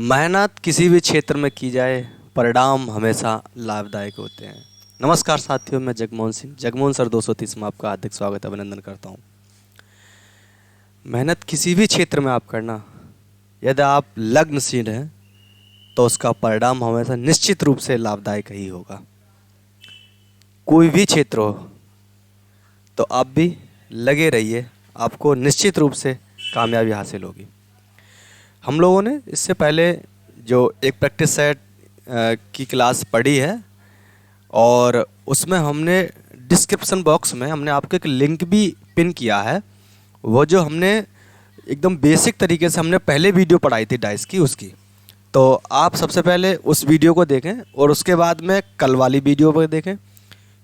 मेहनत किसी भी क्षेत्र में की जाए, परिणाम हमेशा लाभदायक होते हैं। नमस्कार साथियों, मैं जगमोहन सिंह, जगमोहन सर 230 में आपका हार्दिक स्वागत अभिनंदन करता हूँ। मेहनत किसी भी क्षेत्र में आप करना, यदि आप लग्नशील हैं तो उसका परिणाम हमेशा निश्चित रूप से लाभदायक ही होगा। कोई भी क्षेत्र हो तो आप भी लगे रहिए, आपको निश्चित रूप से कामयाबी हासिल होगी। हम लोगों ने इससे पहले जो एक प्रैक्टिस सेट की क्लास पढ़ी है और उसमें हमने डिस्क्रिप्शन बॉक्स में हमने आपको एक लिंक भी पिन किया है। वो जो हमने एकदम बेसिक तरीके से हमने पहले वीडियो पढ़ाई थी डाइस की, उसकी तो आप सबसे पहले उस वीडियो को देखें और उसके बाद में कल वाली वीडियो को देखें,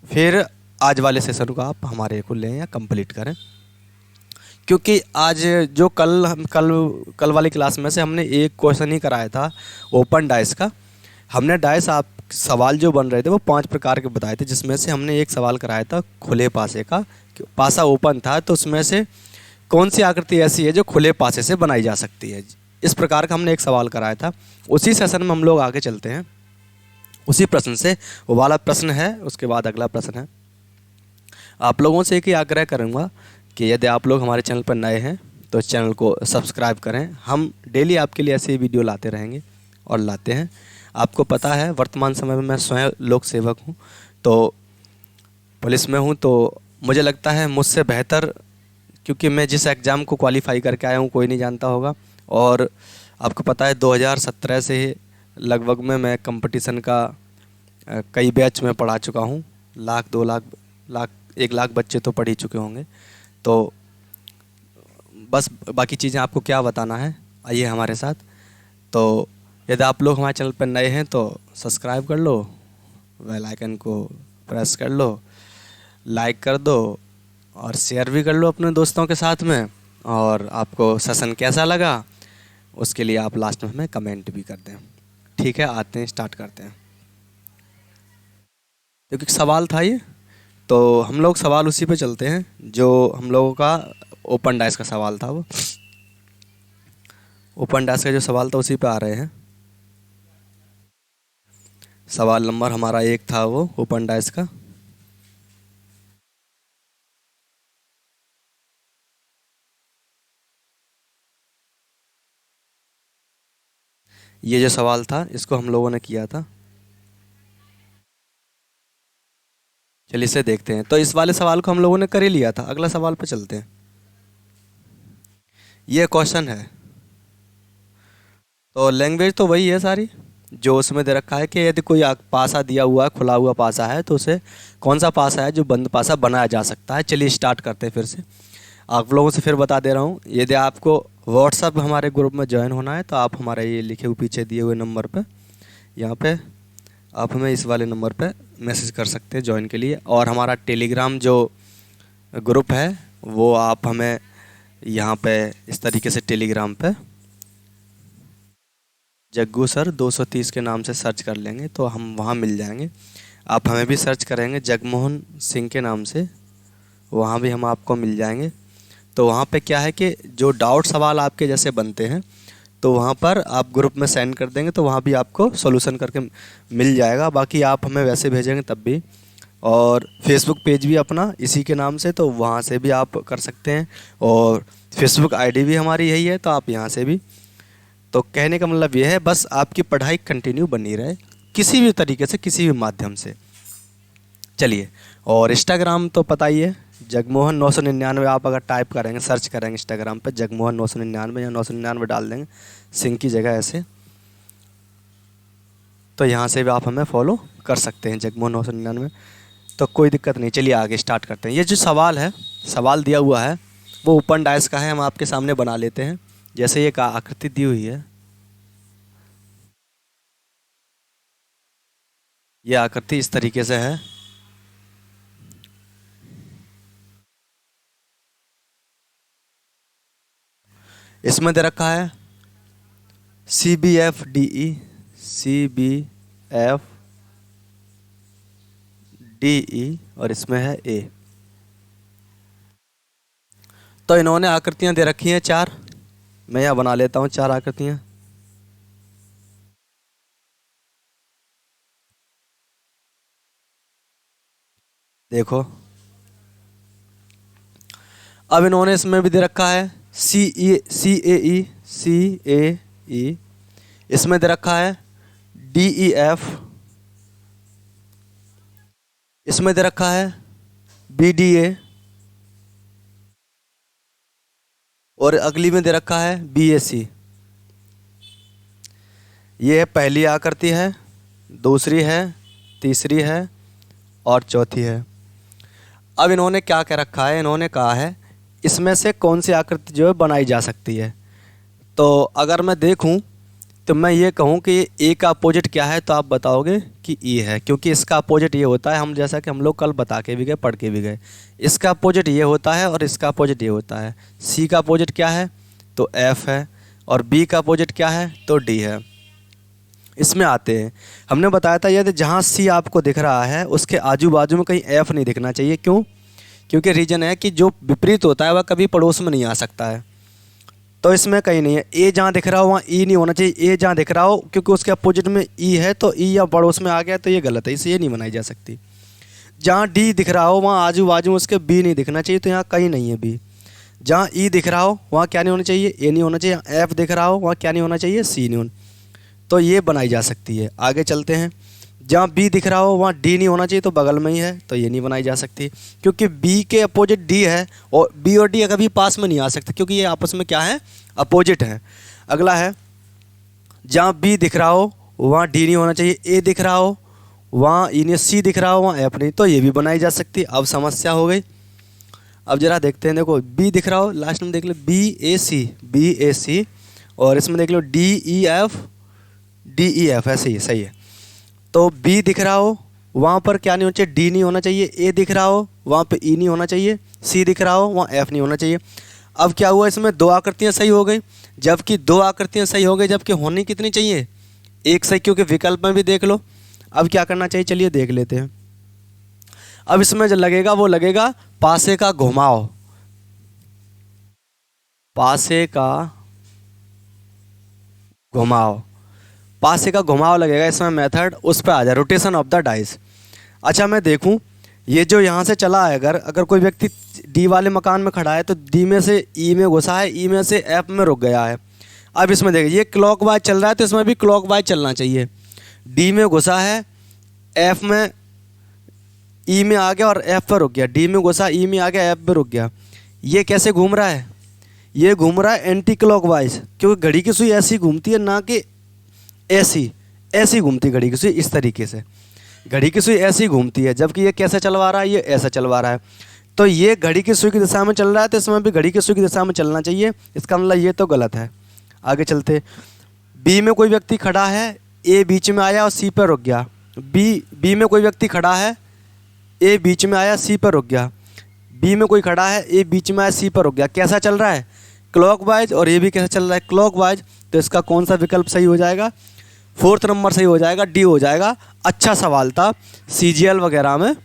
फिर आज वाले सेशन को आप हमारे को लें या कंप्लीट करें। क्योंकि आज जो कल वाली क्लास में से हमने एक क्वेश्चन ही कराया था ओपन डाइस का। हमने डाइस आप सवाल जो बन रहे थे वो 5 प्रकार के बताए थे, जिसमें से हमने एक सवाल कराया था खुले पासे का। पासा ओपन था तो उसमें से कौन सी आकृति ऐसी है जो खुले पासे से बनाई जा सकती है, इस प्रकार का हमने एक सवाल कराया था। उसी सेशन में हम लोग आगे चलते हैं, उसी प्रश्न से। वो वाला प्रश्न है, उसके बाद अगला प्रश्न है। आप लोगों से एक ही आग्रह करूँगा कि यदि आप लोग हमारे चैनल पर नए हैं तो चैनल को सब्सक्राइब करें। हम डेली आपके लिए ऐसे ही वीडियो लाते रहेंगे और लाते हैं। आपको पता है वर्तमान समय में मैं स्वयं लोक सेवक हूँ, तो पुलिस में हूँ, तो मुझे लगता है मुझसे बेहतर, क्योंकि मैं जिस एग्ज़ाम को क्वालिफाई करके आया हूँ कोई नहीं जानता होगा। और आपको पता है 2017 से लगभग में मैं कंपटीशन का कई बैच में पढ़ा चुका हूँ। 1 लाख 2 लाख 1 लाख बच्चे तो पढ़ ही चुके होंगे। तो बस बाकी चीज़ें आपको क्या बताना है, आइए हमारे साथ। तो यदि आप लोग हमारे चैनल पर नए हैं तो सब्सक्राइब कर लो, बेल आइकन को प्रेस कर लो, लाइक कर दो और शेयर भी कर लो अपने दोस्तों के साथ में। और आपको सेशन कैसा लगा उसके लिए आप लास्ट में हमें कमेंट भी कर दें। ठीक है, आते हैं, स्टार्ट करते हैं। क्योंकि सवाल था ये, तो हम लोग सवाल उसी पे चलते हैं जो हम लोगों का ओपन डाइस का सवाल था। वो ओपन डाइस का जो सवाल था उसी पे आ रहे हैं। सवाल नंबर हमारा 1 था वो ओपन डाइस का। ये जो सवाल था इसको हम लोगों ने किया था। चलिए इसे देखते हैं। तो इस वाले सवाल को हम लोगों ने कर ही लिया था, अगला सवाल पे चलते हैं। ये क्वेश्चन है, तो लैंग्वेज तो वही है सारी जो उसमें दे रखा है कि यदि कोई पासा दिया हुआ खुला हुआ पासा है तो उसे कौन सा पासा है जो बंद पासा बनाया जा सकता है। चलिए स्टार्ट करते हैं फिर से। आप लोगों से फिर बता दे रहा हूँ, यदि आपको व्हाट्सएप हमारे ग्रुप में ज्वाइन होना है तो आप हमारे ये लिखे हुए पीछे दिए हुए नंबर पे, यहाँ पे आप हमें इस वाले नंबर पे मैसेज कर सकते हैं ज्वाइन के लिए। और हमारा टेलीग्राम जो ग्रुप है वो आप हमें यहाँ पे इस तरीके से टेलीग्राम पे जग्गू सर 230 के नाम से सर्च कर लेंगे तो हम वहाँ मिल जाएंगे। आप हमें भी सर्च करेंगे जगमोहन सिंह के नाम से, वहाँ भी हम आपको मिल जाएंगे। तो वहाँ पे क्या है कि जो डाउट सवाल आपके जैसे बनते हैं तो वहाँ पर आप ग्रुप में सेंड कर देंगे तो वहाँ भी आपको सॉल्यूशन करके मिल जाएगा। बाकी आप हमें वैसे भेजेंगे तब भी। और फेसबुक पेज भी अपना इसी के नाम से, तो वहाँ से भी आप कर सकते हैं। और फेसबुक आईडी भी हमारी यही है, तो आप यहाँ से भी। तो कहने का मतलब ये है, बस आपकी पढ़ाई कंटिन्यू बनी रहे किसी भी तरीके से, किसी भी माध्यम से। चलिए, और इंस्टाग्राम तो पता ही है, जगमोहन 999। आप अगर टाइप करेंगे, सर्च करेंगे इंस्टाग्राम पर जगमोहन 999 या 999 डाल देंगे सिंह की जगह ऐसे, तो यहाँ से भी आप हमें फॉलो कर सकते हैं जगमोहन 999। तो कोई दिक्कत नहीं। चलिए आगे स्टार्ट करते हैं। ये जो सवाल है, सवाल दिया हुआ है वो ओपन डाइस का है, हम आपके सामने बना लेते हैं। जैसे ये आकृति दी हुई है, ये आकृति इस तरीके से है। इसमें दे रखा है CBFDE, CBFDE और इसमें है A। तो इन्होंने आकृतियां दे रखी हैं 4, मैं यहाँ बना लेता हूँ 4 आकृतियां। देखो, अब इन्होंने इसमें भी दे रखा है सी ए ई, इसमें दे रखा है DEF, इसमें दे रखा है BDA, और अगली में दे रखा है BAC। ये है पहली आकृति है, दूसरी है, तीसरी है और चौथी है। अब इन्होंने क्या कह रखा है, इन्होंने कहा है इसमें से कौन सी आकृति जो है बनाई जा सकती है। तो अगर मैं देखूं तो मैं ये कहूं कि ए का अपोजिट क्या है, तो आप बताओगे कि ई है, क्योंकि इसका अपोजिट ये होता है, हम जैसा कि हम लोग कल बता के भी गए, पढ़ के भी गए। इसका अपोजिट ये होता है और इसका अपोजिट ये होता है। सी का अपोजिट क्या है, तो एफ है, और बी का अपोजिट क्या है, तो डी है। इसमें आते हैं, हमने बताया था यदि जहाँ सी आपको दिख रहा है उसके आजू बाजू में कहीं एफ नहीं दिखना चाहिए। क्यों? क्योंकि रीजन है कि जो विपरीत होता है वह कभी पड़ोस में नहीं आ सकता है। तो इसमें कहीं नहीं है। ए जहाँ दिख रहा हो वहाँ ई नहीं होना चाहिए। ए जहाँ दिख रहा हो क्योंकि उसके अपोजिट में ई है, तो ई या पड़ोस में आ गया तो ये गलत है, इसे ये नहीं बनाई जा सकती। जहाँ डी दिख रहा हो वहाँ आजू बाजू में उसके बी नहीं दिखना चाहिए, तो यहाँ कहीं नहीं है बी। जहाँ ई दिख रहा हो वहाँ क्या नहीं होना चाहिए, ए नहीं होना चाहिए। एफ दिख रहा हो वहाँ क्या नहीं होना चाहिए, सी नहीं होना। तो ये बनाई जा सकती है। आगे चलते हैं, जहाँ बी दिख रहा हो वहाँ डी नहीं होना चाहिए, तो बगल में ही है, तो ये नहीं बनाई जा सकती, क्योंकि बी के अपोजिट डी है और बी और डी कभी पास में नहीं आ सकते, क्योंकि ये आपस में क्या है, अपोजिट है। अगला है, जहाँ बी दिख रहा हो वहाँ डी नहीं होना चाहिए, ए दिख रहा हो वहाँ ई नहीं, सी दिख रहा हो वहाँ एफ नहीं, तो ये भी बनाई जा सकती है। अब समस्या हो गई। अब जरा देखते हैं, देखो बी दिख रहा हो, लास्ट में देख लो बी ए सी, और इसमें देख लो डी ई एफ, ऐसे ही सही है। तो बी दिख रहा हो वहाँ पर क्या नहीं होना चाहिए, डी नहीं होना चाहिए। ए दिख रहा हो वहाँ पे ई नहीं होना चाहिए। सी दिख रहा हो वहाँ एफ नहीं होना चाहिए। अब क्या हुआ, इसमें दो आकृतियाँ सही हो गई, जबकि दो आकृतियाँ सही हो गई, जबकि होनी कितनी चाहिए, एक सही, क्योंकि विकल्प में भी देख लो। अब क्या करना चाहिए, चलिए देख लेते हैं। अब इसमें जो लगेगा वो लगेगा पासे का घुमाव, पासे का घुमाव, पासे का घुमाव लगेगा इसमें। मेथड उस पर आ जाए, रोटेशन ऑफ द डाइस। अच्छा मैं देखूं, ये जो यहाँ से चला है, अगर अगर कोई व्यक्ति डी वाले मकान में खड़ा है तो डी में से ई में घुसा है, ई में से एफ में रुक गया है। अब इसमें देखिए ये क्लॉकवाइज चल रहा है, तो इसमें भी क्लॉकवाइज चलना चाहिए। डी में घुसा है, एफ में, ई में आ गया और एफ पर रुक गया। डी में घुसा, ई में आ गया, एफ पर रुक गया। ये कैसे घूम रहा है, ये घूम रहा है एंटी क्लॉकवाइज, क्योंकि घड़ी की सुई ऐसी घूमती है, ना कि ऐसी ऐसी घूमती घड़ी की सुई, इस तरीके से घड़ी की सुई ऐसी घूमती है, जबकि ये कैसे चलवा रहा है, ये ऐसा चलवा रहा है। तो ये घड़ी की सुई की दिशा में चल रहा है, तो इसमें भी घड़ी की सुई की दिशा में चलना चाहिए। इसका मतलब ये तो गलत है। आगे चलते, बी में कोई व्यक्ति खड़ा है, ए बीच में आया और सी पर रुक गया। बी में कोई व्यक्ति खड़ा है, ए बीच में आया, सी पर रुक गया। बी में कोई खड़ा है, ए बीच में आया, सी पर रुक गया। कैसा चल रहा है, क्लॉकवाइज, और ये भी कैसा चल रहा है, क्लॉकवाइज। तो इसका कौन सा विकल्प सही हो जाएगा, फोर्थ नंबर सही हो जाएगा, डी हो जाएगा। अच्छा सवाल था, CGL वगैरह में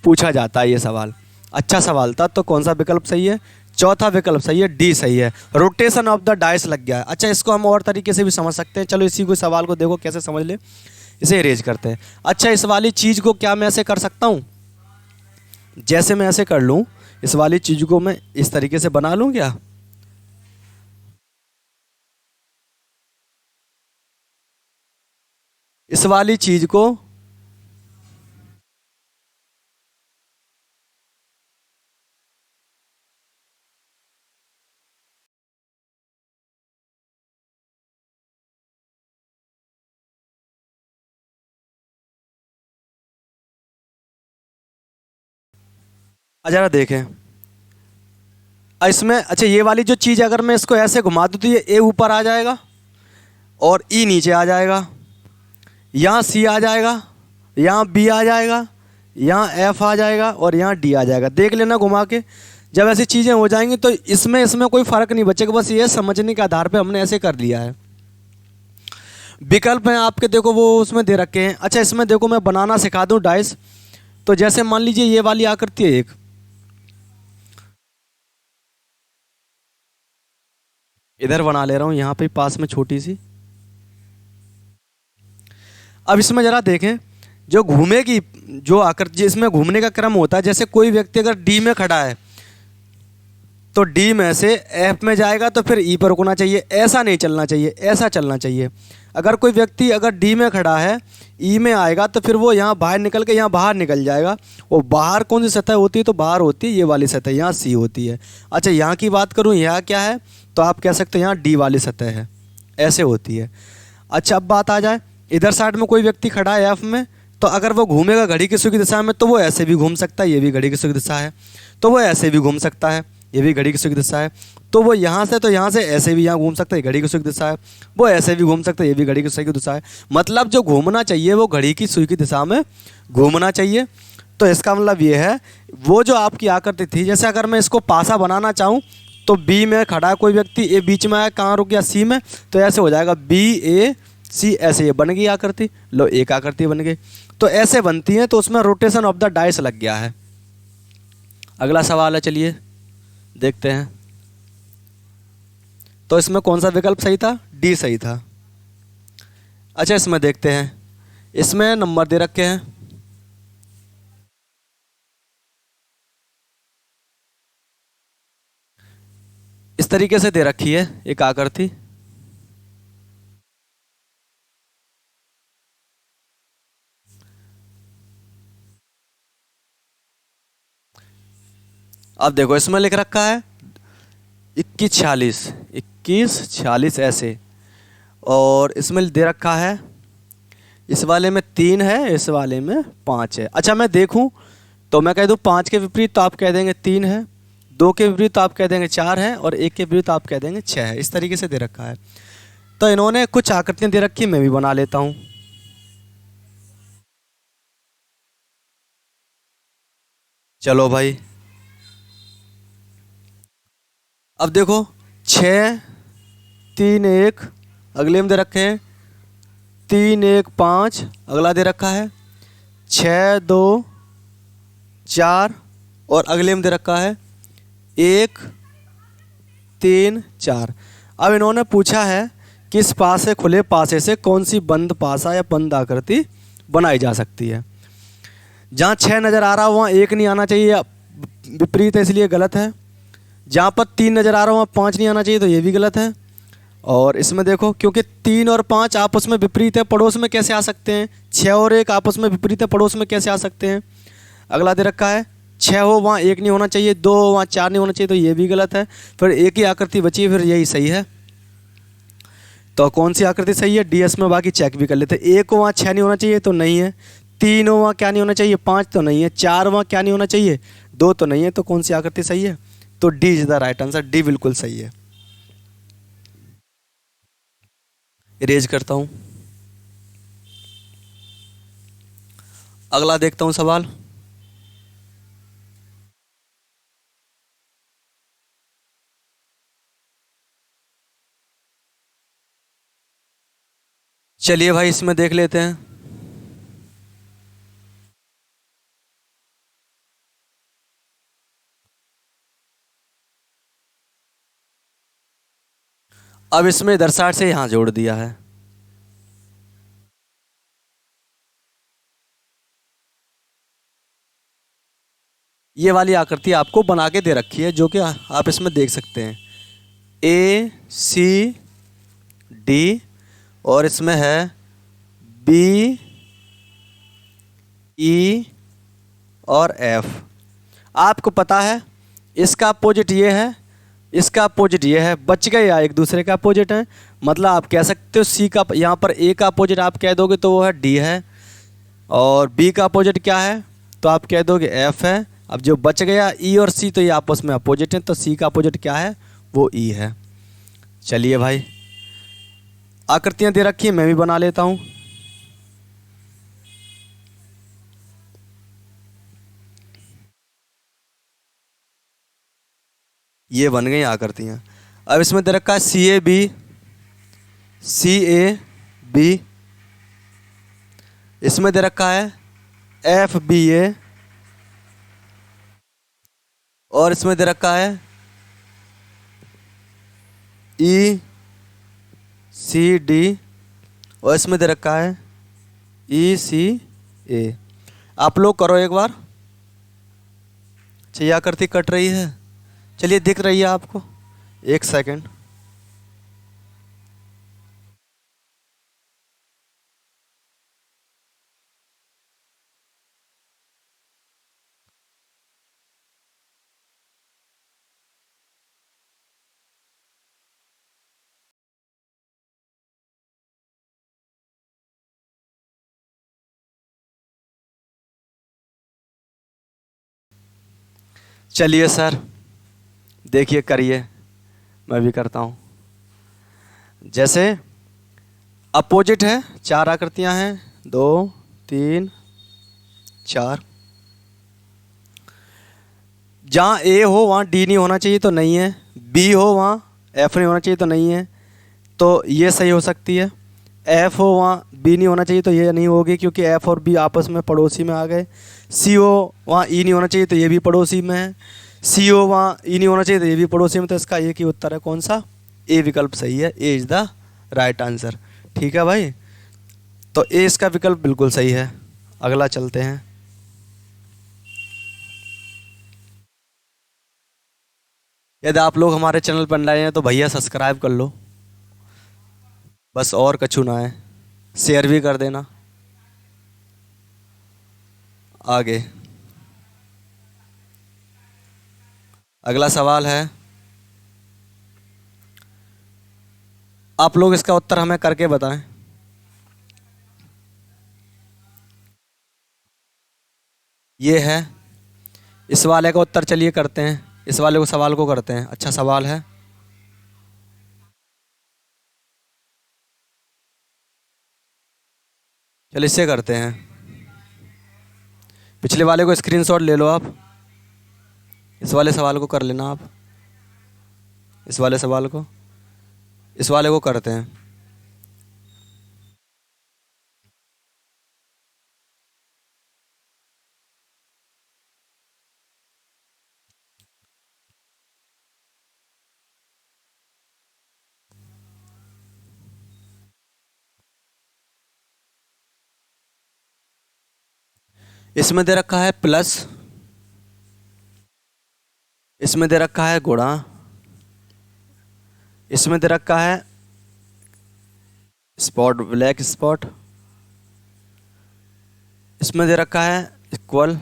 पूछा जाता है ये सवाल, अच्छा सवाल था। तो कौन सा विकल्प सही है, चौथा विकल्प सही है, डी सही है। रोटेशन ऑफ द डाइस लग गया है। अच्छा इसको हम और तरीके से भी समझ सकते हैं, चलो इसी को सवाल को देखो कैसे समझ ले, इसे इरेज करते हैं। अच्छा इस वाली चीज़ को क्या मैं ऐसे कर सकता हूँ, जैसे मैं ऐसे कर लूँ, इस वाली चीज़ को मैं इस तरीके से बना लूँ क्या, इस वाली चीज़ को, जरा देखें इसमें। अच्छा ये वाली जो चीज़ अगर मैं इसको ऐसे घुमा दूँ तो ये ए ऊपर आ जाएगा और ई नीचे आ जाएगा, यहाँ सी आ जाएगा, यहाँ बी आ जाएगा, यहाँ एफ आ जाएगा और यहाँ डी आ जाएगा। देख लेना घुमा के, जब ऐसी चीज़ें हो जाएंगी तो इसमें इसमें कोई फ़र्क नहीं बचेगा, बस ये समझने के आधार पे हमने ऐसे कर लिया है। विकल्प हैं आपके, देखो वो उसमें दे रखे हैं। अच्छा इसमें देखो मैं बनाना सिखा दूँ डाइस, तो जैसे मान लीजिए ये वाली आकृति है एक, इधर बना ले रहा हूँ, यहाँ पे पास में छोटी सी। अब इसमें ज़रा देखें, जो घूमेगी, जो आकृति जिसमें घूमने का क्रम होता है, जैसे कोई व्यक्ति अगर डी में खड़ा है तो डी में से एफ में जाएगा तो फिर ई पर रुकना चाहिए, ऐसा नहीं चलना चाहिए, ऐसा चलना चाहिए। अगर कोई व्यक्ति अगर डी में खड़ा है ई में आएगा तो फिर वो यहाँ बाहर निकल के यहाँ बाहर निकल जाएगा। वो बाहर कौन सी सतह होती है, तो बाहर होती है ये वाली सतह, यहाँ सी होती है। अच्छा यहाँ की बात करूँ, यहाँ क्या है, तो आप कह सकते हैं यहाँ डी वाली सतह है, ऐसे होती है। अच्छा अब बात आ जाए, इधर साइड में कोई व्यक्ति खड़ा है एफ में, तो अगर वो घूमेगा घड़ी की सुई की दिशा में तो वो ऐसे भी घूम सकता है, ये भी घड़ी की सुई की दिशा है, तो वो ऐसे भी घूम सकता है, ये भी घड़ी की सुई की दिशा है। तो वो यहाँ से, तो यहाँ से ऐसे भी यहाँ घूम सकता है, घड़ी की सुई की दिशा है। वो ऐसे भी घूम सकता है, ये भी घड़ी की सुई की दिशा है। मतलब जो घूमना चाहिए वो घड़ी की सुई की दिशा में घूमना चाहिए। तो इसका मतलब ये है, वो जो आपकी आकृति थी, जैसे अगर मैं इसको पासा बनाना चाहूँ तो बी में खड़ा है कोई व्यक्ति, ए बीच में आया, कहाँ रुक गया, सी में, तो ऐसे हो जाएगा बी ए सी, ऐसे ये बन गई आकृति। लो एक आकृति बन गई। तो ऐसे बनती हैं, तो उसमें रोटेशन ऑफ द डाइस लग गया है। अगला सवाल है, चलिए देखते हैं। तो इसमें कौन सा विकल्प सही था, डी सही था। अच्छा इसमें देखते हैं, इसमें नंबर दे रखे हैं। इस तरीके से दे रखी है एक आकृति। अब देखो इसमें लिख रखा है 21 46 ऐसे, और इसमें दे रखा है, इस वाले में 3 है, इस वाले में 5 है। अच्छा मैं देखूं तो मैं कह दूं 5 के विपरीत तो आप कह देंगे 3 है, 2 के विपरीत तो आप कह देंगे 4 है, और 1 के विपरीत आप कह देंगे 6 है। इस तरीके से दे रखा है। तो इन्होंने कुछ आकृतियां दे रखी, मैं भी बना लेता हूं। चलो भाई, अब देखो 6 3 1 अगले में दे रखे हैं, 3 1 5 अगला दे रखा है, 6 2 4 और अगले में दे रखा है 1 3 4। अब इन्होंने पूछा है कि इस पासे खुले पासे से कौन सी बंद पासा या बंद आकृति बनाई जा सकती है। जहाँ 6 नज़र आ रहा हो वहाँ 1 नहीं आना चाहिए, विपरीत है इसलिए गलत है। जहाँ पर 3 नज़र आ रहा हो वहाँ 5 नहीं आना चाहिए, तो ये भी गलत है। और इसमें देखो क्योंकि 3 और 5 आपस में विपरीत है, पड़ोस में कैसे आ सकते हैं। 6 और 1 आपस में विपरीत है, पड़ोस में कैसे आ सकते हैं। अगला दे रखा है 6 हो वहाँ 1 नहीं होना चाहिए, 2 हो वहाँ 4 नहीं होना चाहिए, तो ये भी गलत है। फिर एक ही आकृति बची है, फिर यही सही है। तो कौन सी आकृति सही है, डीएस में बाकी चेक भी कर लेते हैं। 1 हो वहाँ 6 नहीं होना चाहिए, तो नहीं है। 3 हो वहाँ क्या नहीं होना चाहिए, 5 तो नहीं है। 4 वहाँ क्या नहीं होना चाहिए, 2 तो नहीं है। तो कौन सी आकृति सही है, तो D is the right answer, D बिल्कुल सही है। इरेज करता हूं, अगला देखता हूं सवाल। चलिए भाई इसमें देख लेते हैं। अब इसमें इधर साइड से यहां जोड़ दिया है। ये वाली आकृति आपको बना के दे रखी है, जो कि आप इसमें देख सकते हैं ए सी डी, और इसमें है बी ई और एफ। आपको पता है इसका अपोजिट ये है, इसका अपोजिट ये है, बच गए या एक दूसरे का अपोजिट है। मतलब आप कह सकते हो सी का, यहाँ पर ए का अपोजिट आप कह दोगे तो वो है डी है, और बी का अपोजिट क्या है तो आप कह दोगे एफ है। अब जो बच गया ई और सी, तो ये आपस में अपोजिट हैं, तो सी का अपोजिट क्या है, वो ई है। चलिए भाई आकृतियाँ दे रखी हैं, मैं भी बना लेता हूँ। ये बन गई आकृतियाँ। अब इसमें दे रखा है सी ए बी, सी ए बी। इसमें दे रखा है एफ बी ए, और इसमें दे रखा है ई सी डी, और इसमें दे रखा है ई सी ए। आप लोग करो एक बार। अच्छा, ये आकृति कट रही है, चलिए दिख रही है आपको, एक सेकंड। चलिए सर, देखिए करिए, मैं भी करता हूँ। जैसे अपोजिट है, चार आकृतियां हैं, दो, तीन, चार। जहाँ ए हो वहाँ डी नहीं होना चाहिए तो नहीं है, बी हो वहाँ एफ नहीं होना चाहिए तो नहीं है, तो ये सही हो सकती है। एफ हो वहाँ बी नहीं होना चाहिए तो ये नहीं होगी, क्योंकि एफ और बी आपस में पड़ोसी में आ गए। सी हो वहाँ ई नहीं होना चाहिए तो ये भी पड़ोसी में है। सी हो वहाँ ई नहीं होना चाहिए तो ये भी पड़ोसी में, तो इसका एक ही उत्तर है, कौन सा? ए विकल्प सही है, A is the right answer. ठीक है भाई, तो ए इसका विकल्प बिल्कुल सही है। अगला चलते हैं। यदि आप लोग हमारे चैनल पर नए हैं तो भैया सब्सक्राइब कर लो, बस और कछु ना है, शेयर भी कर देना। आगे अगला सवाल है, आप लोग इसका उत्तर हमें करके बताएं। ये है, इस वाले का उत्तर चलिए करते हैं, इस वाले को सवाल को करते हैं। अच्छा सवाल है, चलिए इससे करते हैं। पिछले वाले को स्क्रीनशॉट ले लो आप, इस वाले सवाल को कर लेना आप, इस वाले सवाल को, इस वाले को करते हैं। इसमें दे रखा है प्लस, इसमें दे रखा है गुणा, इसमें दे रखा है स्पॉट, ब्लैक स्पॉट, इसमें दे रखा है इक्वल,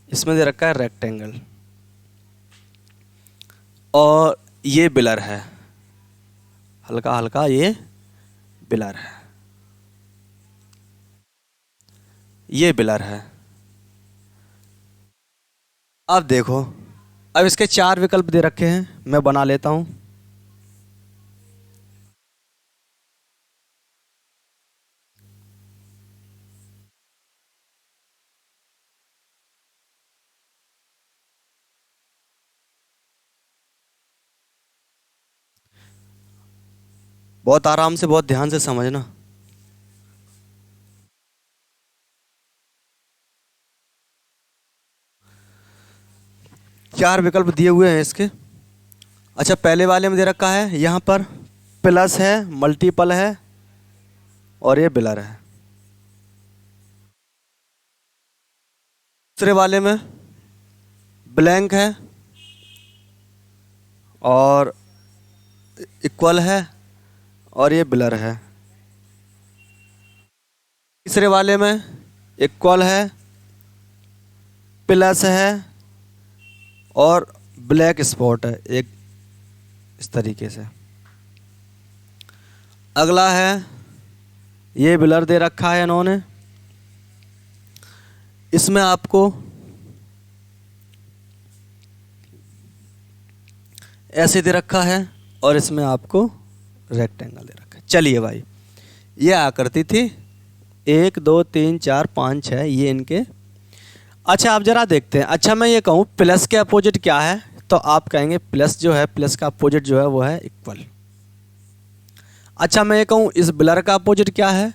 इसमें दे रखा है रेक्टेंगल, और ये बिलर है, हल्का हल्का ये बिलर है, ये बिलर है। अब देखो, अब इसके चार विकल्प दे रखे हैं, मैं बना लेता हूं। बहुत आराम से, बहुत ध्यान से समझना। चार विकल्प दिए हुए हैं इसके। अच्छा, पहले वाले में दे रखा है यहाँ पर प्लस है, मल्टीपल है, और ये बिलर है। दूसरे वाले में ब्लैंक है और इक्वल है, और ये बिलर है। तीसरे वाले में इक्वल है, प्लस है, और ब्लैक स्पॉट है एक, इस तरीके से। अगला है, ये बिलर दे रखा है इन्होंने, इसमें आपको ऐसे दे रखा है, और इसमें आपको रेक्टेंगल दे रखा है। चलिए भाई, ये आकृति थी 1 2 3 4 5 6, ये इनके। अच्छा आप जरा देखते हैं। अच्छा मैं ये कहूँ प्लस के अपोजिट क्या है, तो आप कहेंगे प्लस जो है, प्लस का अपोजिट जो है वो है इक्वल। अच्छा मैं ये कहूँ इस ब्लर का अपोजिट क्या है,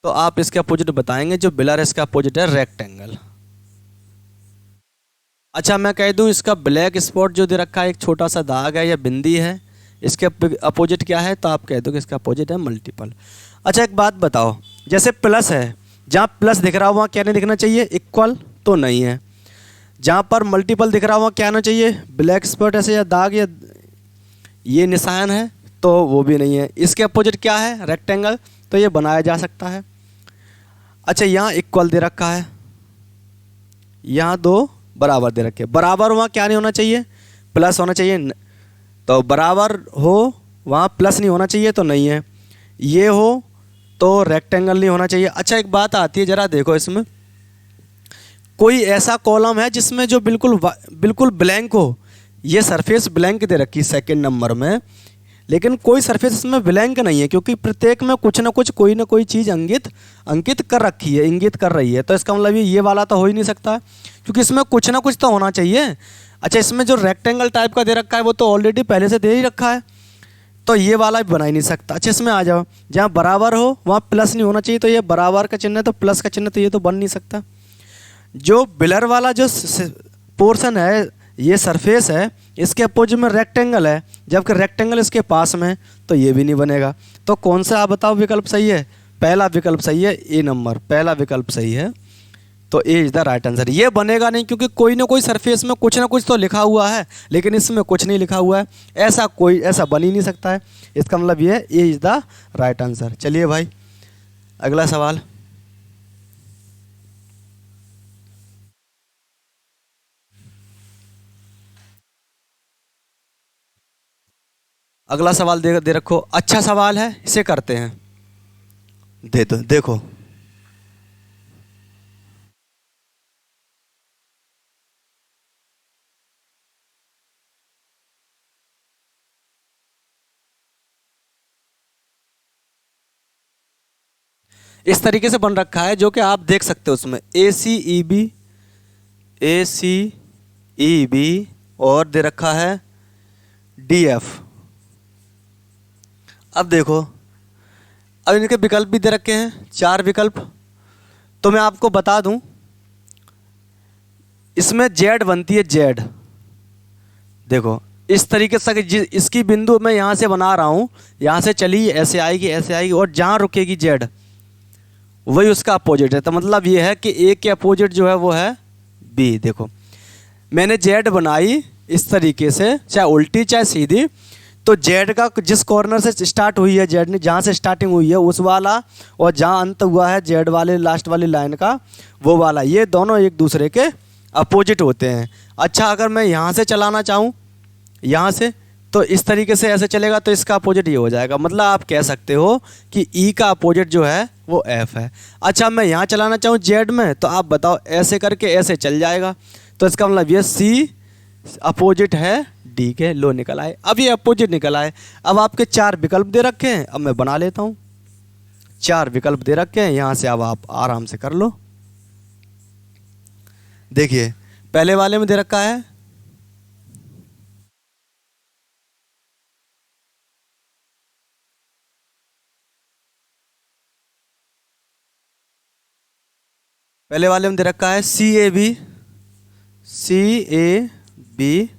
तो आप इसके अपोजिट बताएंगे, जो ब्लर है इसका अपोजिट है रेक्टेंगल। अच्छा मैं कह दूं इसका ब्लैक स्पॉट जो दे रखा है, एक छोटा सा दाग है या बिंदी है, इसके अपोजिट क्या है, तो आप कह दो कि इसका अपोजिट है मल्टीपल। अच्छा एक बात बताओ, जैसे प्लस है, जहाँ प्लस दिख रहा हो वहाँ क्या नहीं दिखना चाहिए, इक्वल, तो नहीं है। जहाँ पर मल्टीपल दिख रहा हो वहाँ क्या होना चाहिए, ब्लैक स्पॉट ऐसे या दाग या ये निशान है, तो वो भी नहीं है। इसके अपोजिट क्या है, रेक्टेंगल, तो ये बनाया जा सकता है। अच्छा यहाँ इक्वल दे रखा है, यहाँ दो बराबर दे रखे, बराबर वहाँ क्या नहीं होना चाहिए, प्लस होना चाहिए। तो बराबर हो वहाँ प्लस नहीं होना चाहिए, तो नहीं है। ये हो तो रेक्टेंगल नहीं होना चाहिए। अच्छा एक बात आती है, ज़रा देखो इसमें कोई ऐसा कॉलम है जिसमें जो बिल्कुल ब्लैंक हो, ये सरफेस ब्लैंक दे रखी सेकंड नंबर में, लेकिन कोई सरफेस इसमें ब्लैंक नहीं है, क्योंकि प्रत्येक में कुछ ना कुछ कोई ना कोई चीज़ अंकित कर रखी है, इंगित कर रही है। तो इसका मतलब ये वाला तो हो ही नहीं सकता, क्योंकि इसमें कुछ ना कुछ तो होना चाहिए। अच्छा इसमें जो रेक्टेंगल टाइप का दे रखा है वो तो ऑलरेडी पहले से दे ही रखा है, तो ये वाला भी बना ही नहीं सकता। अच्छा इसमें आ जाओ, जहाँ बराबर हो वहाँ प्लस नहीं होना चाहिए, तो ये बराबर का चिन्ह है तो प्लस का चिन्ह, तो ये तो बन नहीं सकता। जो ब्लर वाला जो पोर्शन है, ये सरफेस है, इसके अपोजिट में रेक्टेंगल है, जबकि रेक्टेंगल इसके पास में, तो ये भी नहीं बनेगा। तो कौन सा आप बताओ विकल्प सही है, पहला विकल्प सही है, ए नंबर पहला विकल्प सही है। तो A is the right answer. ये बनेगा नहीं क्योंकि कोई ना कोई सरफेस में कुछ ना कुछ तो लिखा हुआ है, लेकिन इसमें कुछ नहीं लिखा हुआ है, ऐसा बन ही नहीं सकता है। इसका मतलब ये है A is the right answer. चलिए भाई अगला सवाल। अगला सवाल दे रखो, अच्छा सवाल है, इसे करते हैं। दे दो देखो, इस तरीके से बन रखा है जो कि आप देख सकते हो, उसमें ए सी ई बी और दे रखा है डी एफ। अब देखो, अब इनके विकल्प भी दे रखे हैं, चार विकल्प। तो मैं आपको बता दूं, इसमें जेड बनती है, जेड। देखो इस तरीके से इसकी बिंदु मैं यहाँ से बना रहा हूँ, यहाँ से चली ऐसे आएगी ऐसे आएगी, और जहाँ रुकेगी जेड वही उसका अपोजिट है। तो मतलब ये है कि ए के अपोजिट जो है वो है बी। देखो मैंने जेड बनाई इस तरीके से, चाहे उल्टी चाहे सीधी, तो जेड का जिस कॉर्नर से स्टार्ट हुई है, जेड ने जहाँ से स्टार्टिंग हुई है उस वाला, और जहाँ अंत हुआ है जेड वाले लास्ट वाली लाइन का वो वाला, ये दोनों एक दूसरे के अपोजिट होते हैं। अच्छा अगर मैं यहाँ से चलाना चाहूँ, यहाँ से, तो इस तरीके से ऐसे चलेगा, तो इसका अपोजिट ये हो जाएगा। मतलब आप कह सकते हो कि ई का अपोजिट जो है वो एफ है। अच्छा मैं यहाँ चलाना चाहूँ जेड में, तो आप बताओ ऐसे करके ऐसे चल जाएगा, तो इसका मतलब ये सी अपोजिट है डी के। लो निकल आए, अब ये अपोजिट निकल आए। अब आपके चार विकल्प दे रखे हैं, अब मैं बना लेता हूँ। चार विकल्प दे रखे हैं, यहाँ से अब आप आराम से कर लो। देखिए पहले वाले में दे रखा है पहले वाले में दे रखा है सी ए बी।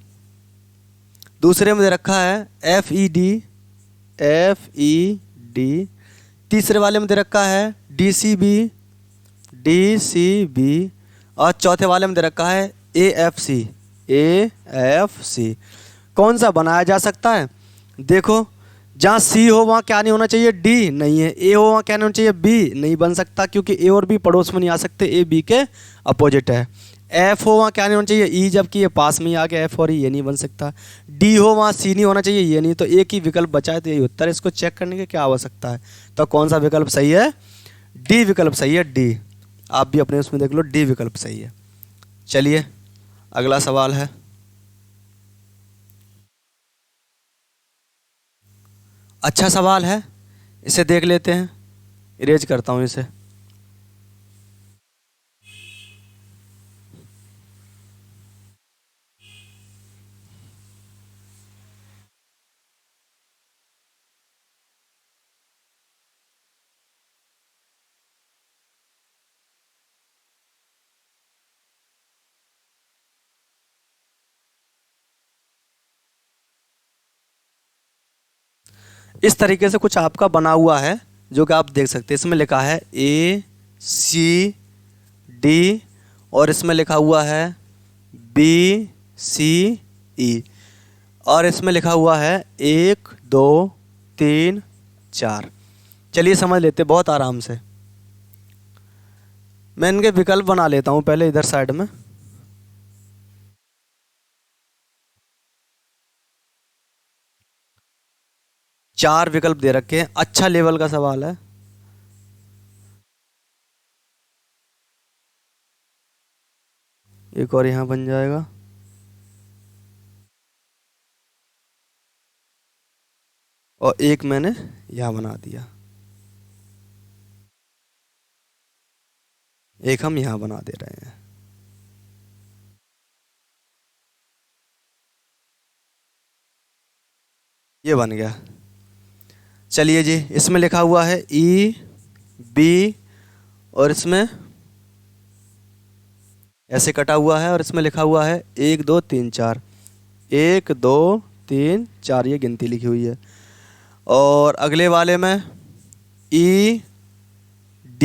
दूसरे में दे रखा है एफ ई डी। तीसरे वाले में दे रखा है डी सी बी। और चौथे वाले में दे रखा है ए एफ सी। कौन सा बनाया जा सकता है, देखो जहाँ सी हो वहाँ क्या नहीं होना चाहिए, डी नहीं है। ए हो वहाँ क्या नहीं होना चाहिए, बी नहीं बन सकता, क्योंकि ए और बी पड़ोस में नहीं आ सकते, ए बी के अपोजिट है। एफ हो वहाँ क्या नहीं होना चाहिए, ई, जबकि ये पास में ही आ गया एफ और ई, ये नहीं बन सकता। डी हो वहाँ सी नहीं होना चाहिए, ये नहीं। तो एक ही विकल्प बचा है, तो यही उत्तर है। इसको चेक करने की क्या आवश्यकता है। तो कौन सा विकल्प सही है, डी विकल्प सही है, डी। आप भी अपने उसमें देख लो, डी विकल्प सही है। चलिए अगला सवाल है, अच्छा सवाल है, इसे देख लेते हैं। इरेज करता हूँ इसे। इस तरीके से कुछ आपका बना हुआ है जो कि आप देख सकते हैं। इसमें लिखा है ACD और इसमें लिखा हुआ है BCE और इसमें लिखा हुआ है 1 2 3 4। चलिए समझ लेते बहुत आराम से। मैं इनके विकल्प बना लेता हूँ पहले इधर साइड में। चार विकल्प दे रखे हैं, अच्छा लेवल का सवाल है। एक और यहाँ बन जाएगा, और एक मैंने यहाँ बना दिया, एक हम यहाँ बना दे रहे हैं। ये बन गया। चलिए जी, इसमें लिखा हुआ है EB और इसमें ऐसे कटा हुआ है और इसमें लिखा हुआ है 1 2 3 4, 1 2 3 4, ये गिनती लिखी हुई है। और अगले वाले में ED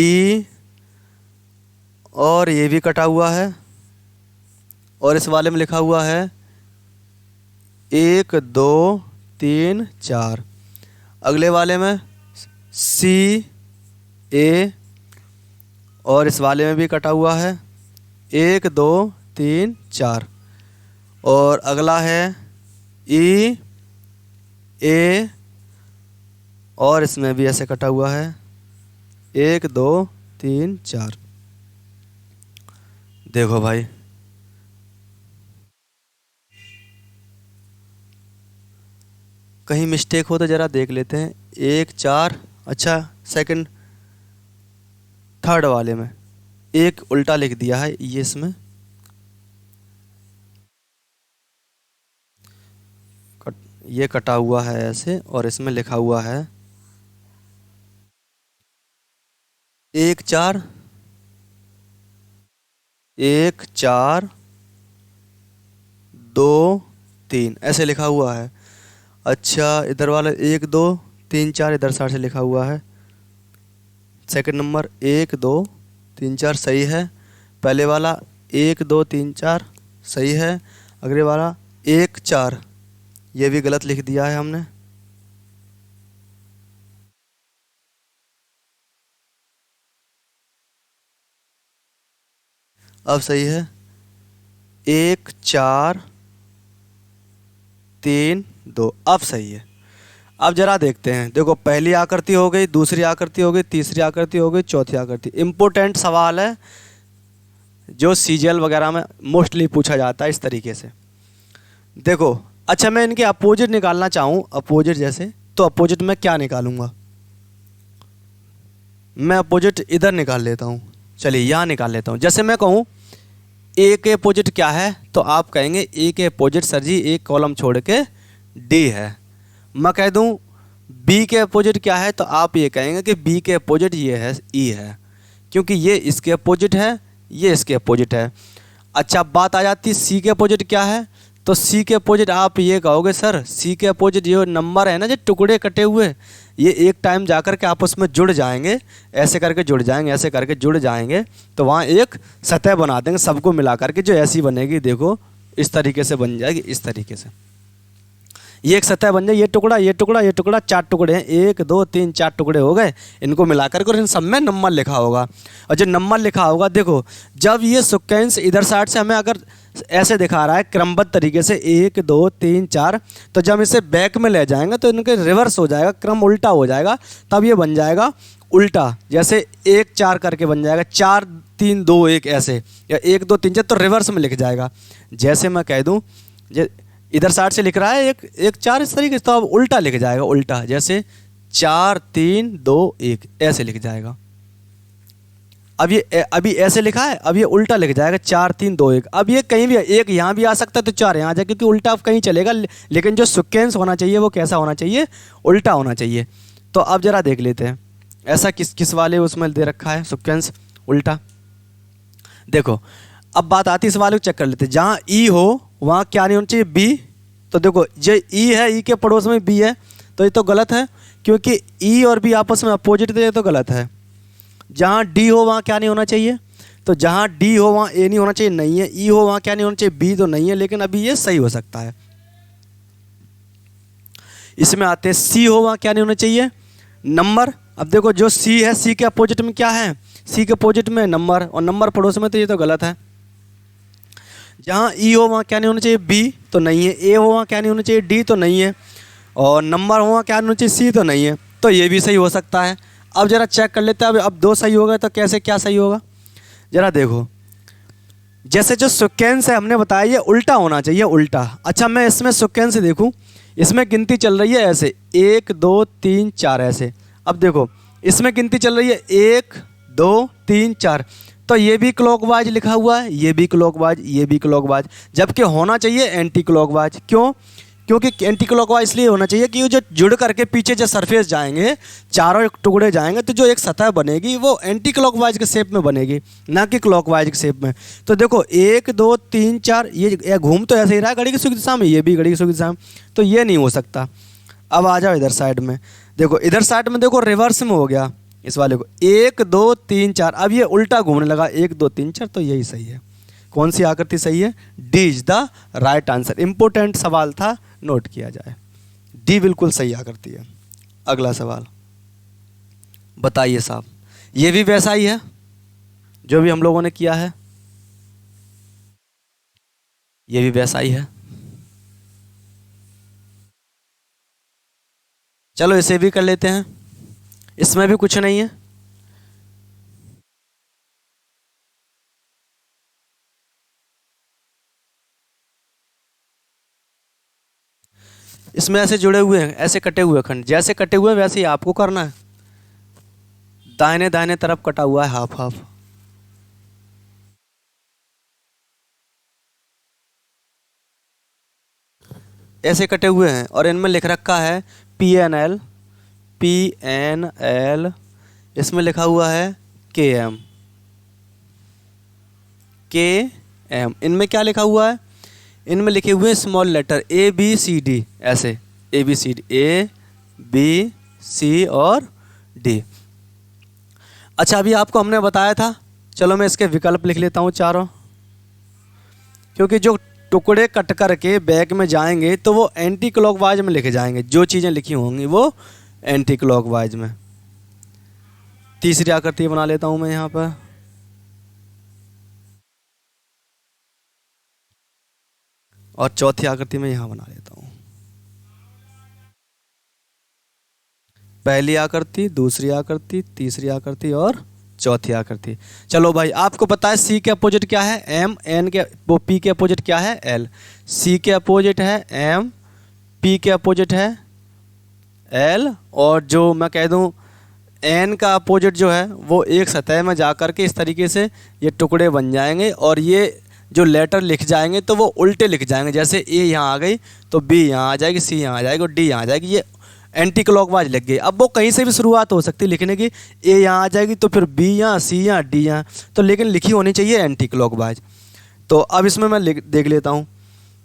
और ये भी कटा हुआ है और इस वाले में लिखा हुआ है 1 2 3 4। अगले वाले में CA और इस वाले में भी कटा हुआ है 1 2 3 4। और अगला है EA और इसमें भी ऐसे कटा हुआ है 1 2 3 4। देखो भाई, कहीं मिस्टेक हो तो ज़रा देख लेते हैं। 1 4, अच्छा सेकंड थर्ड वाले में एक उल्टा लिख दिया है, ये इसमें ये कटा हुआ है ऐसे और इसमें लिखा हुआ है 1 4 1 4 2 3 ऐसे लिखा हुआ है। अच्छा इधर वाला 1 2 3 4 इधर साइड से लिखा हुआ है। सेकंड नंबर 1 2 3 4 सही है। पहले वाला 1 2 3 4 सही है। अगले वाला 1 4 ये भी गलत लिख दिया है हमने। अब सही है 1 4 3 2, अब सही है। अब जरा देखते हैं, देखो पहली आकृति हो गई, दूसरी आकृति हो गई, तीसरी आकृति हो गई, चौथी आकृति। इम्पोर्टेंट सवाल है जो सीजीएल वगैरह में मोस्टली पूछा जाता है इस तरीके से। देखो अच्छा, मैं इनके अपोजिट निकालना चाहूँ, अपोजिट जैसे, तो अपोजिट में क्या निकालूंगा? मैं अपोजिट इधर निकाल लेता हूँ। चलिए यहाँ निकाल लेता हूँ। जैसे मैं कहूँ ए के अपोजिट क्या है, तो आप कहेंगे ए के अपोजिट सर जी एक कॉलम छोड़ के डी है। मैं कह दूँ बी के अपोजिट क्या है, तो आप ये कहेंगे कि बी के अपोजिट ये है, ई है, क्योंकि ये इसके अपोजिट है, ये इसके अपोजिट है। अच्छा बात आ जाती है सी के अपोजिट क्या है, तो सी के अपोजिट आप ये कहोगे सर सी के अपोजिट ये नंबर है ना जो टुकड़े कटे हुए, ये एक टाइम जाकर के आपस में जुड़ जाएंगे, ऐसे करके जुड़ जाएंगे, ऐसे करके जुड़ जाएंगे, तो वहाँ एक सतह बना देंगे सबको मिला करके, जो ऐसी बनेगी, देखो इस तरीके से बन जाएगी, इस तरीके से ये एक सतह बन जाए। ये टुकड़ा, ये टुकड़ा, ये टुकड़ा, 4 टुकड़े हैं, 1 2 3 4 टुकड़े हो गए। इनको मिलाकर के और इन सब में नंबर लिखा होगा। और जो नंबर लिखा होगा, देखो जब ये सीक्वेंस इधर साइड से हमें अगर ऐसे दिखा रहा है क्रमबद्ध तरीके से 1 2 3 4, तो जब इसे बैक में ले जाएंगे तो इनके रिवर्स हो जाएगा, क्रम उल्टा हो जाएगा, तब ये बन जाएगा उल्टा। जैसे 1 4 करके बन जाएगा 4 3 2 1 ऐसे, या 1 2 3 4 तो रिवर्स में लिख जाएगा। जैसे मैं कह दूँ इधर साइड से लिख रहा है 1 4 इस तरीके से, तो अब उल्टा लिख जाएगा, उल्टा जैसे 4 3 2 1 ऐसे लिख जाएगा। अब ये अभी ऐसे लिखा है, अब ये उल्टा लिख जाएगा 4 3 2 1। अब ये कहीं भी एक यहाँ भी आ सकता है तो 4 यहाँ आ जाए, क्योंकि उल्टा कहीं चलेगा, लेकिन जो सीक्वेंस होना चाहिए वो कैसा होना चाहिए, उल्टा होना चाहिए। तो अब जरा देख लेते हैं ऐसा किस किस वाले उसमें दे रखा है सीक्वेंस उल्टा। देखो अब बात आती है इस वाले को चेक कर लेते हैं। जहाँ ई हो वहाँ क्या नहीं होना चाहिए, बी। तो देखो ये ई है, ई के पड़ोस में बी है, तो ये तो गलत है, क्योंकि ई और बी आपस में अपोजिट थे, तो गलत है। जहाँ डी हो वहाँ क्या नहीं होना चाहिए, तो जहाँ डी हो वहाँ ए नहीं होना चाहिए, नहीं है। ई हो वहाँ क्या नहीं होना चाहिए, बी तो नहीं है, लेकिन अभी ये सही हो सकता है। इसमें आते हैं सी हो वहाँ क्या नहीं होना चाहिए, नंबर। अब देखो जो सी है, सी के अपोजिट में क्या है, सी के अपोजिट में नंबर, और नंबर पड़ोस में, तो ये तो गलत है। जहाँ ई हो वहाँ क्या नहीं होना चाहिए, बी तो नहीं है। ए हो वहाँ क्या नहीं होना चाहिए, डी तो नहीं है। और नंबर हो वहाँ क्या नहीं होना चाहिए, सी तो नहीं है, तो ये भी सही हो सकता है। अब जरा चेक कर लेते हैं। अब दो सही हो गए, तो कैसे क्या सही होगा, जरा देखो। जैसे जो सिक्वेंस है हमने बताया, ये उल्टा होना चाहिए, उल्टा। अच्छा मैं इसमें सिक्वेंस देखूं, इसमें गिनती चल रही है ऐसे 1 2 3 4 ऐसे। अब देखो इसमें गिनती चल रही है 1 2 3 4, तो ये भी क्लॉकवाइज लिखा हुआ है, ये भी क्लॉकवाइज, ये भी क्लॉकवाइज, जबकि होना चाहिए एंटी क्लॉकवाइज। क्यों, क्योंकि एंटी क्लॉकवाइज इसलिए होना चाहिए कि जो जुड़ करके पीछे जो सरफेस जाएंगे, चारों टुकड़े जाएंगे, तो जो एक सतह बनेगी वो एंटी क्लॉकवाइज के शेप में बनेगी, ना कि क्लॉकवाइज के शेप में। तो देखो 1 2 3 4, ये घूम तो ऐसे ही रहा है घड़ी की सुई दिशा में, ये भी घड़ी की सुई दिशा में, तो ये नहीं हो सकता। अब आ जाओ इधर साइड में, देखो इधर साइड में देखो रिवर्स में हो गया इस वाले को, 1 2 3 4, अब ये उल्टा घूमने लगा 1 2 3 4, तो यही सही है। कौन सी आकृति सही है, D is the right answer. Important सवाल था, नोट किया जाए, डी बिल्कुल सही आकृति है। अगला सवाल बताइए साहब, ये भी वैसा ही है जो भी हम लोगों ने किया है, ये भी वैसा ही है। चलो इसे भी कर लेते हैं, इसमें भी कुछ नहीं है। इसमें ऐसे जुड़े हुए हैं, ऐसे कटे हुए खंड, जैसे कटे हुए हैं वैसे ही आपको करना है। दाहिने दाहिने तरफ कटा हुआ है, हाफ हाफ। ऐसे कटे हुए हैं और इनमें लिख रखा है PNL, PNL, इसमें लिखा हुआ है KM, KM। इनमें क्या लिखा हुआ है, इनमें लिखे हुए हैं स्मॉल लेटर ABCD, ऐसे ABCD, ABC और D। अच्छा अभी आपको हमने बताया था, चलो मैं इसके विकल्प लिख लेता हूँ चारों, क्योंकि जो टुकड़े कट कर के बैक में जाएंगे तो वो एंटी क्लॉकवाइज में लिखे जाएंगे, जो चीज़ें लिखी होंगी वो एंटी क्लॉकवाइज में। तीसरी आकृति बना लेता हूँ मैं यहाँ पर, और चौथी आकृति में यहाँ बना लेता हूँ। पहली आकृति, दूसरी आकृति, तीसरी आकृति और चौथी आकृति। चलो भाई आपको पता है सी के अपोजिट क्या है, एम, एन के, वो पी के अपोजिट क्या है, एल। सी के अपोजिट है एम, पी के अपोजिट है एल, और जो मैं कह दूं एन का अपोजिट जो है वो एक सतह में जा कर के इस तरीके से ये टुकड़े बन जाएंगे, और ये जो लेटर लिख जाएंगे तो वो उल्टे लिख जाएंगे। जैसे ए यहाँ आ गई तो बी यहाँ आ जाएगी, सी यहाँ आ जाएगी और डी यहाँ आ जाएगी, ये एंटी क्लॉकवाइज लिख गई। अब वो कहीं से भी शुरुआत हो सकती है लिखने की, ए यहाँ आ जाएगी तो फिर बी यहाँ, सी यहाँ, डी यहाँ, तो लेकिन लिखी होनी चाहिए एंटी क्लॉकवाइज। तो अब इसमें मैं देख लेता हूँ,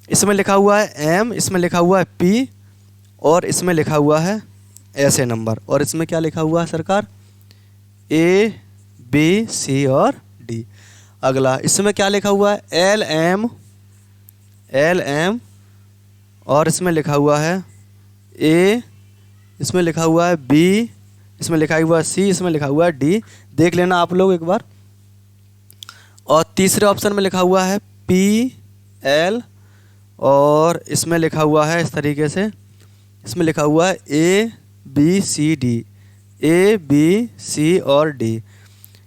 इसमें लिखा हुआ है एम, इसमें लिखा हुआ है पी, और इसमें लिखा हुआ है ऐसे नंबर, और इसमें क्या लिखा हुआ है सरकार, ए बी सी और डी। अगला इसमें क्या लिखा हुआ है, एल एम, एल एम, और इसमें लिखा हुआ है ए, इसमें लिखा हुआ है बी, इसमें लिखा हुआ है सी, इसमें लिखा हुआ है डी। देख लेना आप लोग एक बार। और तीसरे ऑप्शन में लिखा हुआ है पी एल, और इसमें लिखा हुआ है इस तरीके से, इसमें लिखा हुआ है A B C D, A B C और डी।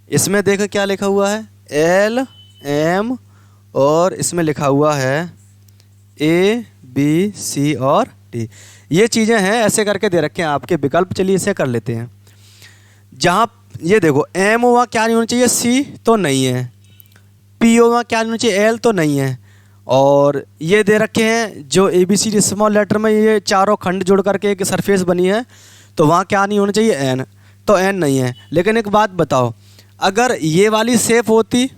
इसमें देखो क्या लिखा हुआ है, एल एम, और इसमें लिखा हुआ है ए बी सी और डी। ये चीज़ें हैं, ऐसे करके दे रखे हैं आपके विकल्प। चलिए इसे कर लेते हैं। जहाँ ये देखो एम हुआ क्या नहीं होना चाहिए, सी तो नहीं है, पी हुआ क्या नहीं होना चाहिए, एल तो नहीं है, और ये दे रखे हैं जो A B C D small letter में ये चारों खंड जुड़ करके एक सरफेस बनी है, तो वहाँ क्या नहीं होना चाहिए, एन, तो एन नहीं है। लेकिन एक बात बताओ, अगर ये वाली शेप होती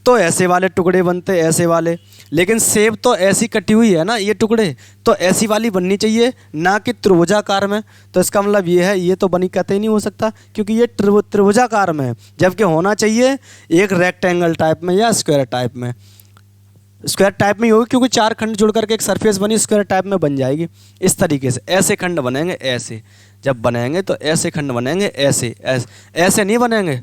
तो ऐसे वाले टुकड़े बनते, ऐसे वाले, लेकिन सेब तो ऐसी कटी हुई है ना ये टुकड़े, तो ऐसी वाली बननी चाहिए, ना कि त्रिभुजाकार में। तो इसका मतलब ये है, ये तो बनी कतई नहीं हो सकता क्योंकि ये त्रिभुजाकार में है, जबकि होना चाहिए एक रेक्टेंगल टाइप में या स्क्वायर टाइप में। स्क्वायर टाइप में ही होगी क्योंकि चार खंड जुड़ करके एक सरफेस बनी, स्क्वायर टाइप में बन जाएगी। इस तरीके से ऐसे खंड बनेंगे, ऐसे जब बनेंगे तो ऐसे खंड बनेंगे, ऐसे ऐसे, ऐसे नहीं बनेंगे।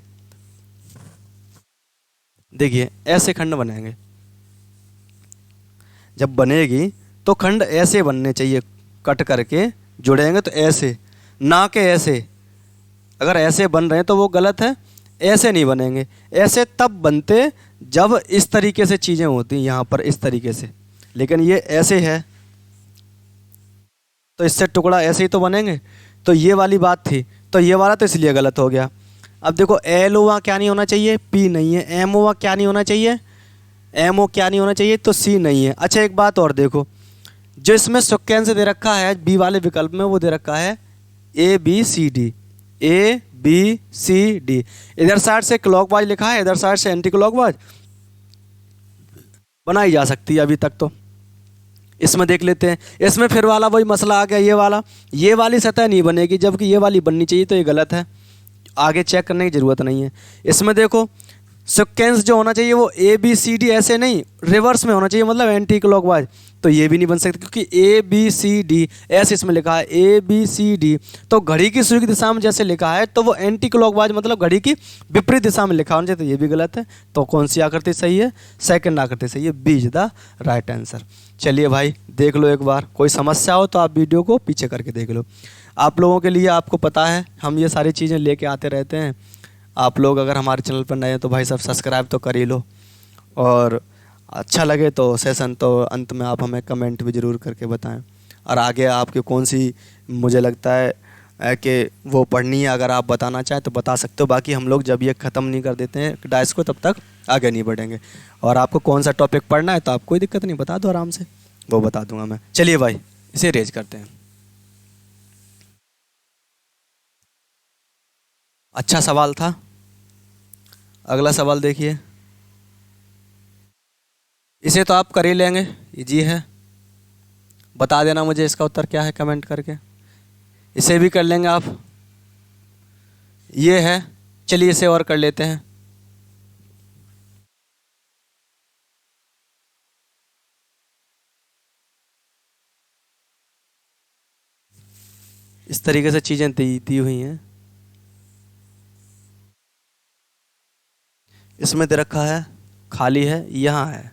देखिए ऐसे खंड बनेंगे, जब बनेगी तो खंड ऐसे बनने चाहिए, कट करके जुड़ेंगे तो ऐसे, ना कि ऐसे। अगर ऐसे बन रहे हैं तो वो गलत है, ऐसे नहीं बनेंगे। ऐसे तब बनते जब इस तरीके से चीज़ें होती यहाँ पर इस तरीके से, लेकिन ये ऐसे है तो इससे टुकड़ा ऐसे ही तो बनेंगे। तो ये वाली बात थी, तो ये वाला तो इसलिए गलत हो गया। अब देखो एल ओ वहाँ क्या नहीं होना चाहिए, पी नहीं है। एम ओ वहाँ क्या नहीं होना चाहिए, एम ओ क्या नहीं होना चाहिए, तो सी नहीं है। अच्छा एक बात और देखो, जो इसमें सिक्वेंस दे रखा है बी वाले विकल्प में, वो दे रखा है A B C D, A B C D. इधर साइड से क्लॉकवाइज लिखा है, इधर साइड से एंटी क्लॉकवाइज बनाई जा सकती है अभी तक। तो इसमें देख लेते हैं, इसमें फिर वाला वही मसला आ गया, ये वाली सतह नहीं बनेगी जबकि ये वाली बननी चाहिए, तो ये गलत है, आगे चेक करने की ज़रूरत नहीं है। इसमें देखो सिक्वेंस जो होना चाहिए वो ए बी सी डी ऐसे नहीं, रिवर्स में होना चाहिए, मतलब एंटी क्लॉकवाइज, तो ये भी नहीं बन सकती क्योंकि ए बी सी डी ऐसे इसमें लिखा है ए बी सी डी, तो घड़ी की सुई की दिशा में जैसे लिखा है तो वो एंटी क्लॉकवाइज मतलब घड़ी की विपरीत दिशा में लिखा होना चाहिए, तो ये भी गलत है। तो कौन सी आकृति सही है, सेकंड आकृति सही है, B is the right answer. चलिए भाई देख लो एक बार, कोई समस्या हो तो आप वीडियो को पीछे करके देख लो। आप लोगों के लिए आपको पता है हम ये सारी चीज़ें लेके आते रहते हैं। आप लोग अगर हमारे चैनल पर नए हैं तो भाई सब सब्सक्राइब तो कर ही लो, और अच्छा लगे तो सेशन तो अंत में आप हमें कमेंट भी ज़रूर करके बताएं। और आगे आपकी कौन सी मुझे लगता है कि वो पढ़नी है, अगर आप बताना चाहें तो बता सकते हो। बाकी हम लोग जब ये ख़त्म नहीं कर देते हैं डाइस को तब तक आगे नहीं बढ़ेंगे। और आपको कौन सा टॉपिक पढ़ना है तो आप कोई दिक्कत नहीं, बता दो आराम से, वो बता दूंगा मैं। चलिए भाई इसे रेज करते हैं। अच्छा सवाल था। अगला सवाल देखिए, इसे तो आप कर ही लेंगे, इजी है, बता देना मुझे इसका उत्तर क्या है कमेंट करके। इसे भी कर लेंगे आप, ये है। चलिए इसे और कर लेते हैं। इस तरीके से चीज़ें दी हुई हैं। इसमें दे रखा है खाली है, यहाँ है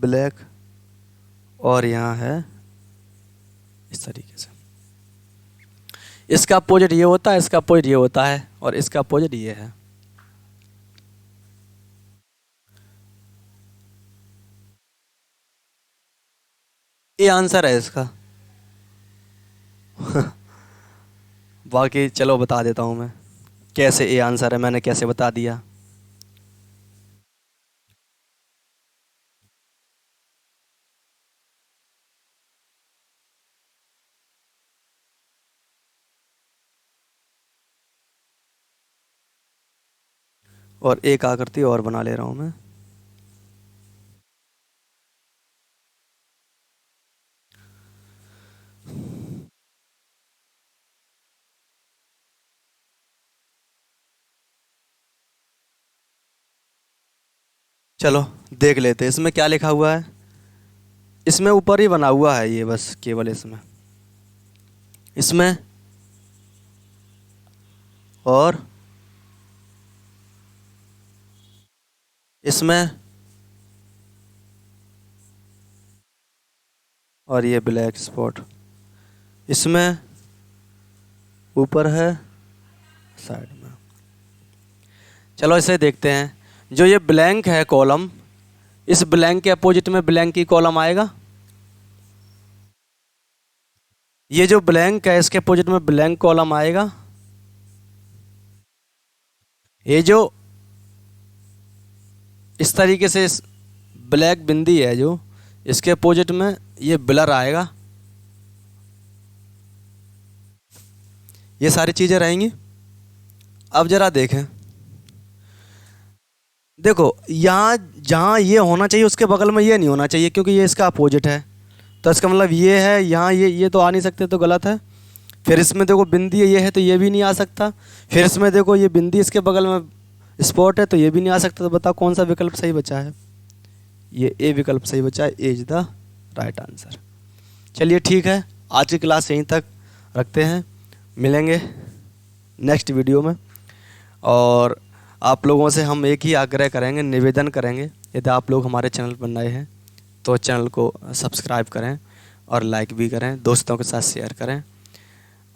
ब्लैक और यहाँ है इस तरीके से। इसका अपोजिट ये होता है, इसका अपोजिट ये होता है, और इसका अपोजिट ये है। ये आंसर है इसका। बाकी चलो बता देता हूँ मैं कैसे ये आंसर है, मैंने कैसे बता दिया। और एक आकृति और बना ले रहा हूँ मैं। चलो देख लेते हैं इसमें क्या लिखा हुआ है। इसमें ऊपर ही बना हुआ है ये, बस केवल इसमें और इसमें और ये ब्लैक स्पॉट इसमें ऊपर है साइड में। चलो इसे देखते हैं। जो ये ब्लैंक है कॉलम, इस ब्लैंक के अपोजिट में ब्लैंक की कॉलम आएगा। ये जो ब्लैंक है इसके अपोजिट में ब्लैंक कॉलम आएगा। ये जो इस तरीके से इस ब्लैक बिंदी है जो, इसके अपोजिट में ये ब्लर आएगा। ये सारी चीज़ें रहेंगी। अब जरा देखें, देखो यहाँ जहाँ ये होना चाहिए उसके बगल में ये नहीं होना चाहिए, क्योंकि ये इसका अपोजिट है। तो इसका मतलब ये है, यहाँ ये तो आ नहीं सकते, तो गलत है। फिर इसमें देखो बिंदी ये है तो ये भी नहीं आ सकता। फिर इसमें देखो ये बिंदी इसके बगल में स्पॉट है तो ये भी नहीं आ सकता। तो बताओ कौन सा विकल्प सही बचा है? ये ए विकल्प सही बचा है। ए इज द राइट आंसर। चलिए ठीक है, आज की क्लास यहीं तक रखते हैं, मिलेंगे नेक्स्ट वीडियो में। और आप लोगों से हम एक ही आग्रह करेंगे, निवेदन करेंगे, यदि आप लोग हमारे चैनल पर नए हैं तो चैनल को सब्सक्राइब करें और लाइक भी करें, दोस्तों के साथ शेयर करें,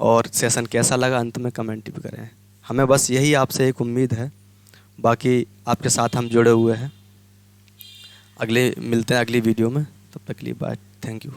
और सेशन कैसा लगा अंत में कमेंट भी करें। हमें बस यही आपसे एक उम्मीद है, बाकी आपके साथ हम जुड़े हुए हैं। अगले मिलते हैं अगली वीडियो में, तब तक के लिए बाय, थैंक यू।